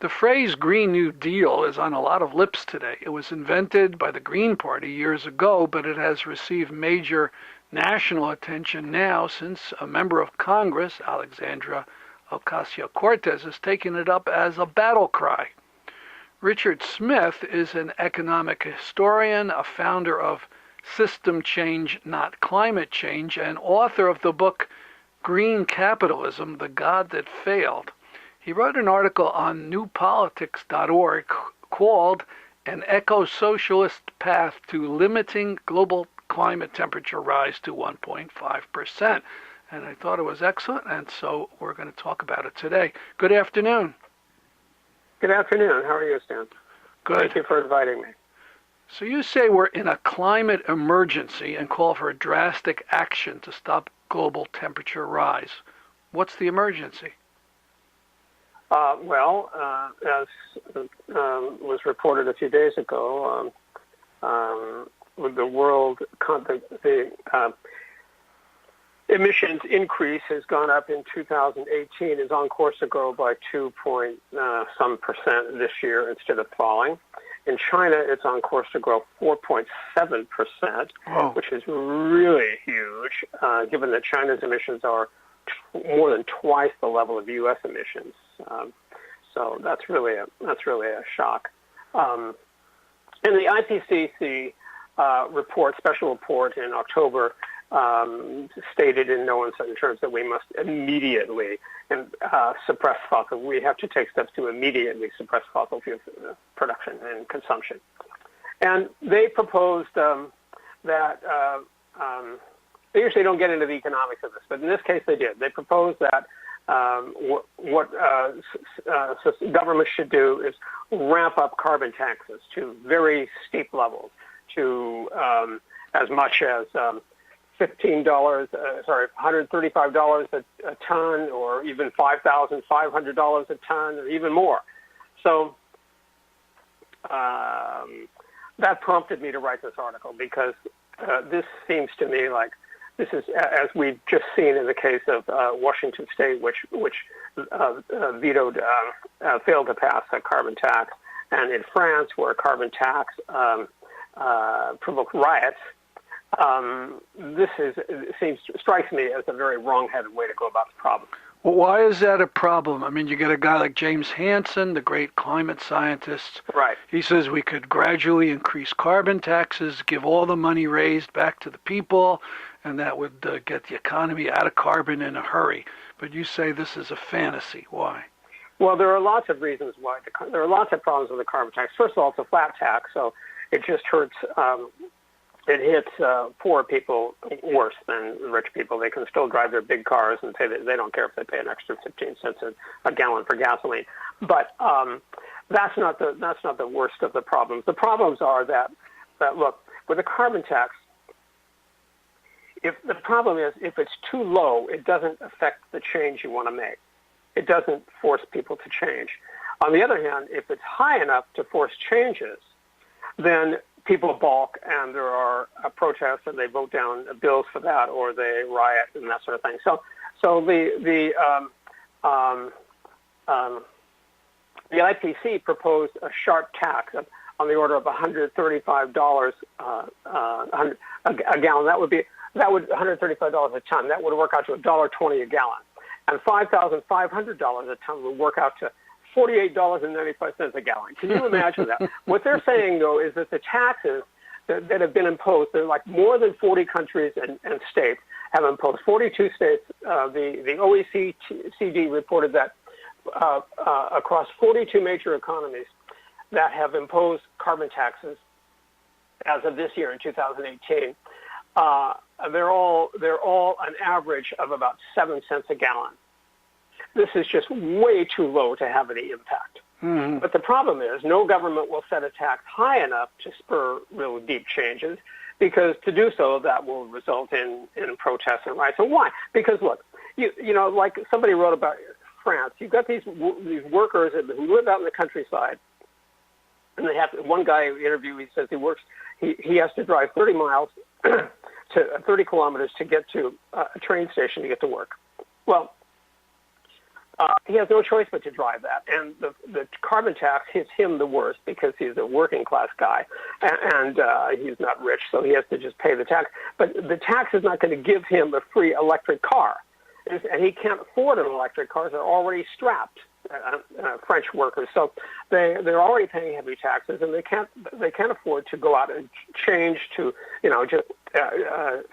The phrase Green New Deal is on a lot of lips today. It was invented by the Green Party years ago, but it has received major national attention now since a member of Congress, Alexandria Ocasio-Cortez, has taken it up as a battle cry. Richard Smith is an economic historian, a founder of System Change, Not Climate Change, and author of the book Green Capitalism, The God That Failed. He wrote an article on newpolitics.org called An Eco-Socialist Path to Limiting Global Climate Temperature Rise to 1.5%. And I thought it was excellent, and so we're going to talk about it today. Good afternoon. Good afternoon. How are you, Stan? Good. Thank you for inviting me. So you say we're in a climate emergency and call for a drastic action to stop global temperature rise. What's the emergency? As was reported a few days ago, with the world, the emissions increase has gone up in 2018, is on course to grow by 2% this year instead of falling. In China, it's on course to grow 4.7%, which is really huge, given that China's emissions are more than twice the level of U.S. emissions. So that's really a shock. And the IPCC special report in October, stated in no uncertain terms that we must immediately suppress fossil. We have to take steps to immediately suppress fossil fuel production and consumption. And they proposed that they usually don't get into the economics of this, but in this case they did. They proposed that what government should do is ramp up carbon taxes to very steep levels, to as much as $135 a ton, or even $5,500 a ton, or even more. So that prompted me to write this article, because this seems to me like this is, as we've just seen in the case of Washington State, which vetoed, failed to pass a carbon tax, and in France, where a carbon tax provoked riots. Strikes me as a very wrong-headed way to go about the problem. Well, why is that a problem? I mean, you get a guy like James Hansen, the great climate scientist. Right. He says we could gradually increase carbon taxes, give all the money raised back to the people, and that would get the economy out of carbon in a hurry. But you say this is a fantasy. Why? Well, there are lots of reasons why. There are lots of problems with the carbon tax. First of all, it's a flat tax, so it just hurts. It hits poor people worse than rich people. They can still drive their big cars and say that they don't care if they pay an extra 15 cents a gallon for gasoline. But that's not the worst of the problems. The problems are that look, with a carbon tax, if it's too low, it doesn't affect the change you want to make. It doesn't force people to change. On the other hand, if it's high enough to force changes, then people balk, and there are protests, and they vote down bills for that, or they riot and that sort of thing. So the IPCC proposed a sharp tax on the order of $135 a gallon. That would $135 a ton. That would work out to $1.20 a gallon, and $5,500 a ton would work out to $48.95 a gallon. Can you imagine that? What they're saying, though, is that the taxes that have been imposed, they're like more than 40 countries and states have imposed. 42 states, the OECD reported that across 42 major economies that have imposed carbon taxes as of this year in 2018, they're all an average of about 7 cents a gallon. This is just way too low to have any impact. Mm-hmm. But the problem is no government will set a tax high enough to spur real deep changes, because to do so, that will result in protests and riots. And why? Because look, you know, like somebody wrote about France, you've got these workers who live out in the countryside, and they have one guy who interviewed, he says he has to drive 30 miles to 30 kilometers to get to a train station to get to work. Well, he has no choice but to drive that. And the carbon tax hits him the worst because he's a working class guy and he's not rich, so he has to just pay the tax. But the tax is not going to give him a free electric car. And he can't afford an electric car. They're already strapped, French workers. So they're already paying heavy taxes, and they can't afford to go out and change to, just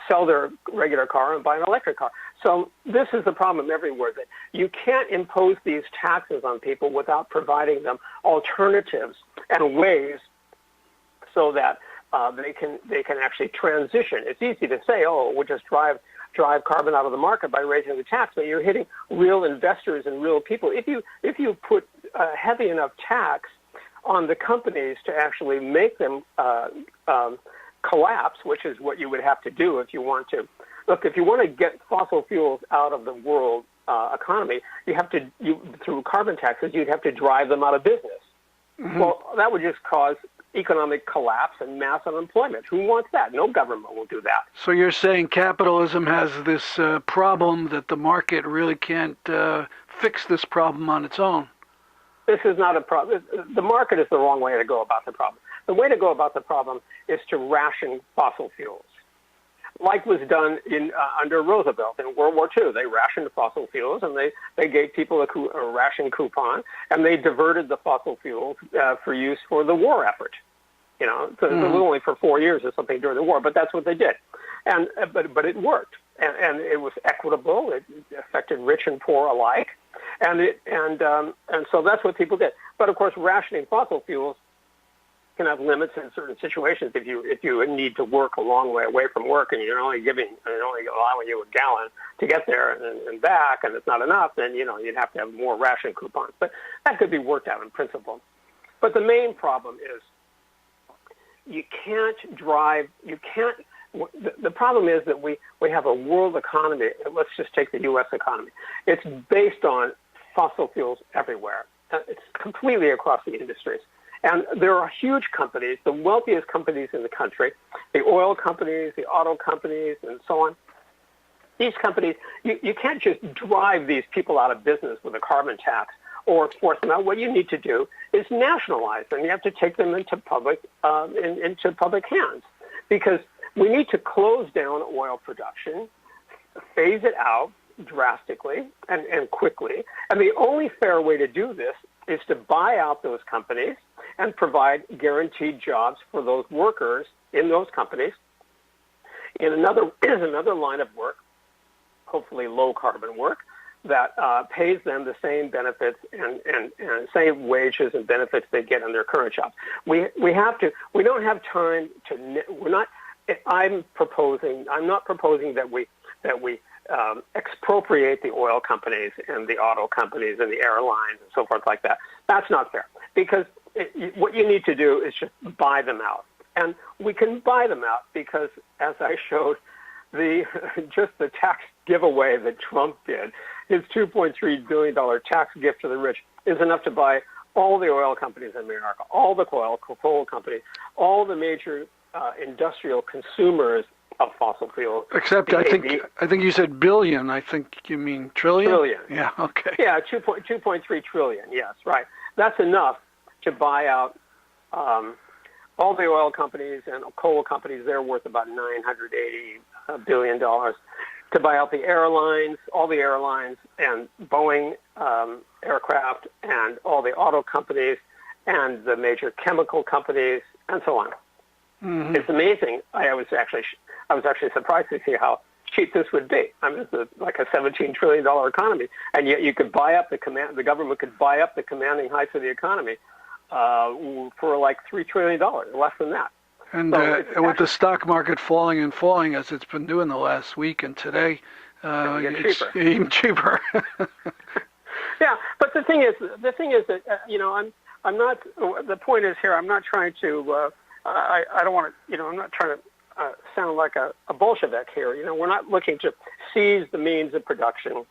sell their regular car and buy an electric car. So this is the problem everywhere, that you can't impose these taxes on people without providing them alternatives and ways so that they can actually transition. It's easy to say, oh, we'll just drive carbon out of the market by raising the tax, but you're hitting real investors and real people. If you put a heavy enough tax on the companies to actually make them collapse, which is what you would have to do if you want to. Look, if you want to get fossil fuels out of the world economy, through carbon taxes, you'd have to drive them out of business. Mm-hmm. Well, that would just cause economic collapse and mass unemployment. Who wants that? No government will do that. So you're saying capitalism has this problem that the market really can't fix this problem on its own? This is not a problem. The market is the wrong way to go about the problem. The way to go about the problem is to ration fossil fuels, like was done under Roosevelt in World War II. They rationed fossil fuels, and they gave people a ration coupon, and they diverted the fossil fuels for use for the war effort. So it was only for 4 years or something during the war, but that's what they did, and but it worked, and it was equitable. It affected rich and poor alike, and so that's what people did. But of course, rationing fossil fuels can have limits in certain situations. If you need to work a long way away from work and you're only allowing you a gallon to get there and back, and it's not enough, then you'd have to have more ration coupons. But that could be worked out in principle. But the main problem is you can't drive. The problem is that we have a world economy. Let's just take the U.S. economy. It's based on fossil fuels everywhere. It's completely across the industries. And there are huge companies, the wealthiest companies in the country, the oil companies, the auto companies, and so on. These companies, you can't just drive these people out of business with a carbon tax or force them out. What you need to do is nationalize them. You have to take them into public hands, because we need to close down oil production, phase it out drastically and quickly. And the only fair way to do this is to buy out those companies and provide guaranteed jobs for those workers in those companies in another line of work, hopefully low carbon work, that pays them the same benefits and same wages and benefits they get in their current jobs. We don't have time to. I'm not proposing that we expropriate the oil companies and the auto companies and the airlines and so forth like that. That's not fair, because what you need to do is just buy them out. And we can buy them out because, as I showed, just the tax giveaway that Trump did, his $2.3 billion tax gift to the rich, is enough to buy all the oil companies in America, all the coal companies, all the major industrial consumers of fossil fuels. Except I think you said billion. I think you mean trillion? Trillion. Yeah, okay. Yeah, 2.3 trillion, yes, right. That's enough to buy out all the oil companies and coal companies. They're worth about $980 billion. To buy out the airlines, all the airlines, and Boeing aircraft, and all the auto companies, and the major chemical companies, and so on. Mm-hmm. It's amazing. I was actually surprised to see how cheap this would be. I mean, it's like a $17 trillion economy, and yet you could buy up the government could buy up the commanding heights of the economy for like $3 trillion, less than that. And with the stock market falling and falling as it's been doing the last week and today, it's even cheaper. Yeah, but the thing is that I'm not. The point is here, I'm not trying to. I don't want to. I'm not trying to sound like a Bolshevik here. We're not looking to seize the means of production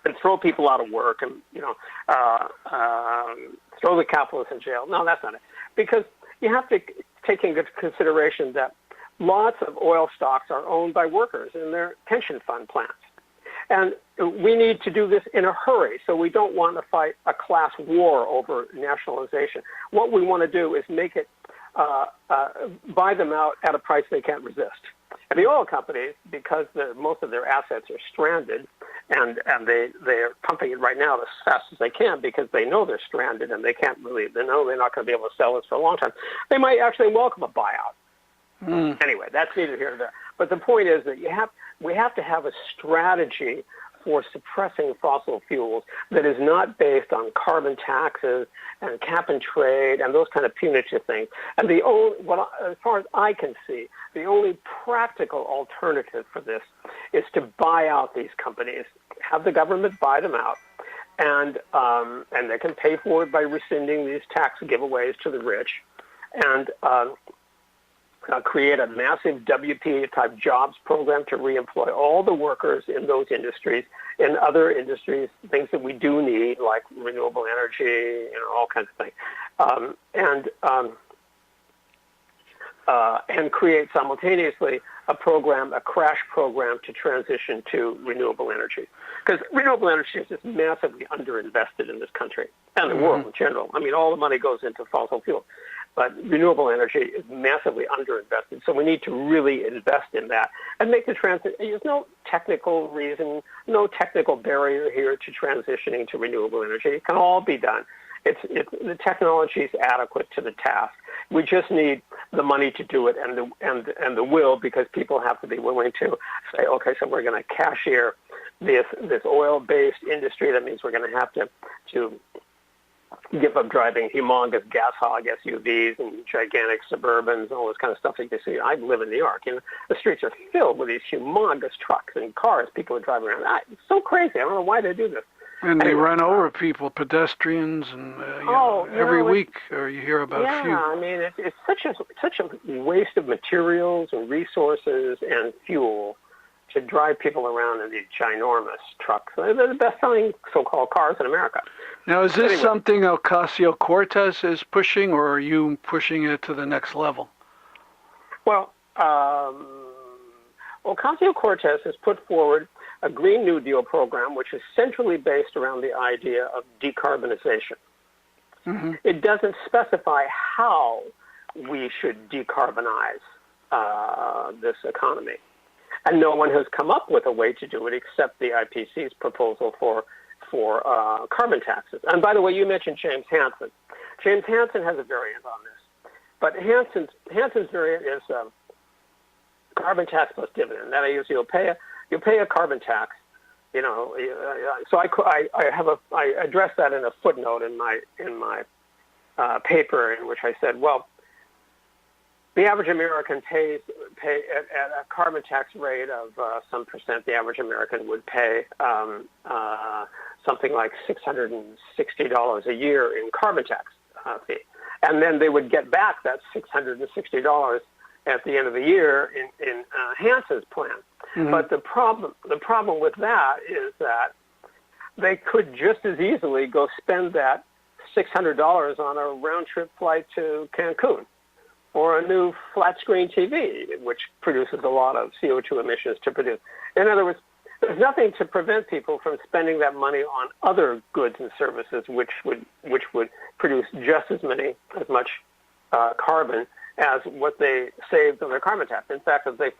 and throw people out of work and throw the capitalists in jail. No, that's not it. Because you have to take into consideration that lots of oil stocks are owned by workers in their pension fund plans. And we need to do this in a hurry, so we don't want to fight a class war over nationalization. What we want to do is make it, buy them out at a price they can't resist. And the oil companies, because most of their assets are stranded, and they're pumping it right now as fast as they can because they know they're stranded and they know they're not going to be able to sell this for a long time. They might actually welcome a buyout. Anyway, that's neither here nor there. But the point is that we have to have a strategy for suppressing fossil fuels that is not based on carbon taxes and cap and trade and those kind of punitive things. And as far as I can see, the only practical alternative for this is to buy out these companies, have the government buy them out, and they can pay for it by rescinding these tax giveaways to the rich, and create a massive WPA-type jobs program to reemploy all the workers in those industries, in other industries, things that we do need, like renewable energy, all kinds of things, and create simultaneously a crash program to transition to renewable energy. Because renewable energy is just massively underinvested in this country and the world in general. I mean, all the money goes into fossil fuels. But renewable energy is massively underinvested, so we need to really invest in that and make the transition. There's no technical reason, no technical barrier here to transitioning to renewable energy. It can all be done. The technology is adequate to the task. We just need the money to do it and the will, because people have to be willing to say, okay, so we're going to cashier this oil-based industry. That means we're going to have to give up driving humongous gas hog SUVs and gigantic Suburbans and all this kind of stuff that you see. I live in New York, and the streets are filled with these humongous trucks and cars people are driving around. It's so crazy. I don't know why they do this. And they run over people, pedestrians, and every week you hear about a few. Yeah, I mean, it's such a waste of materials and resources and fuel to drive people around in these ginormous trucks. They're the best-selling so-called cars in America. Now, is this something Ocasio-Cortez is pushing, or are you pushing it to the next level? Well, Ocasio-Cortez has put forward a Green New Deal program, which is centrally based around the idea of decarbonization. It doesn't specify how we should decarbonize this economy. And no one has come up with a way to do it except the IPCC's proposal for carbon taxes. And by the way, you mentioned James Hansen. James Hansen has a variant on this. But Hansen's variant is carbon tax plus dividend. That is, you'll pay a carbon tax. So I addressed that in a footnote in my paper, in which I said, well, the average American pay at a carbon tax rate of some percent. The average American would pay something like $660 a year in carbon tax fee, and then they would get back that $660 at the end of the year in Hansen's plan. But the problem with that is that they could just as easily go spend that $600 on a round trip flight to Cancun, or a new flat-screen TV, which produces a lot of CO2 emissions to produce. In other words, there's nothing to prevent people from spending that money on other goods and services which would produce just as much carbon as what they saved on their carbon tax. In fact, if they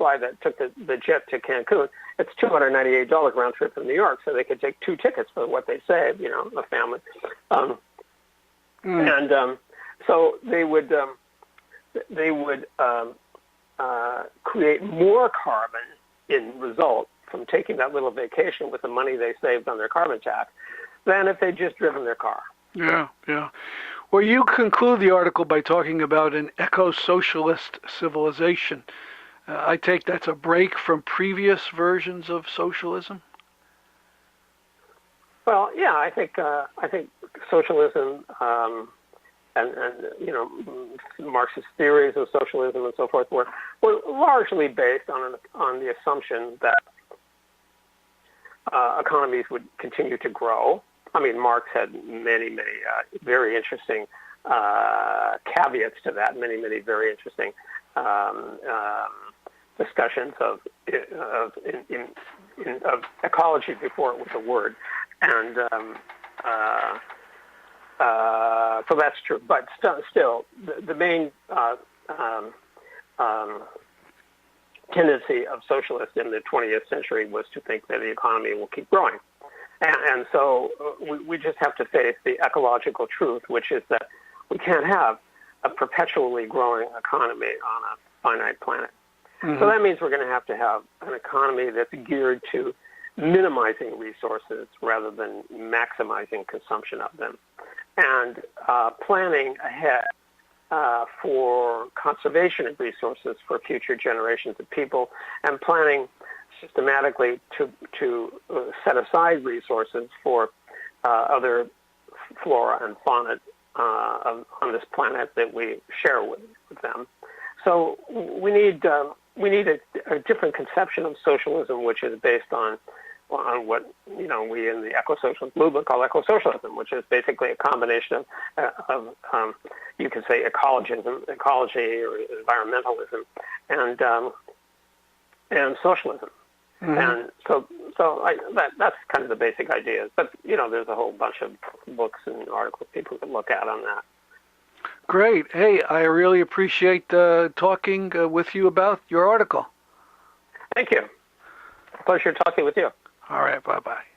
took the jet to Cancun, it's $298 round trip from New York, so they could take 2 tickets for what they saved, a family. And so they would create more carbon in result from taking that little vacation with the money they saved on their carbon tax than if they'd just driven their car. Yeah. Well, you conclude the article by talking about an eco-socialist civilization. I take that's a break from previous versions of socialism? Well, yeah, I think socialism and Marxist theories of socialism and so forth were largely based on the assumption that economies would continue to grow. I mean, Marx had many very interesting caveats to that. Many very interesting discussions of ecology before it was a word, and so that's true. But still, the main tendency of socialists in the 20th century was to think that the economy will keep growing. And so we just have to face the ecological truth, which is that we can't have a perpetually growing economy on a finite planet. Mm-hmm. So that means we're going to have an economy that's geared to minimizing resources rather than maximizing consumption of them, and planning ahead for conservation of resources for future generations of people, and planning systematically to set aside resources for other flora and fauna on this planet that we share with them. So we need a different conception of socialism, which is based on what we in the eco-socialist movement call eco-socialism, which is basically a combination of you could say ecology or environmentalism and socialism. Mm-hmm. And so that's kind of the basic ideas. But there's a whole bunch of books and articles people can look at on that. Great. Hey, I really appreciate talking with you about your article. Thank you. Pleasure talking with you. All right. Bye-bye.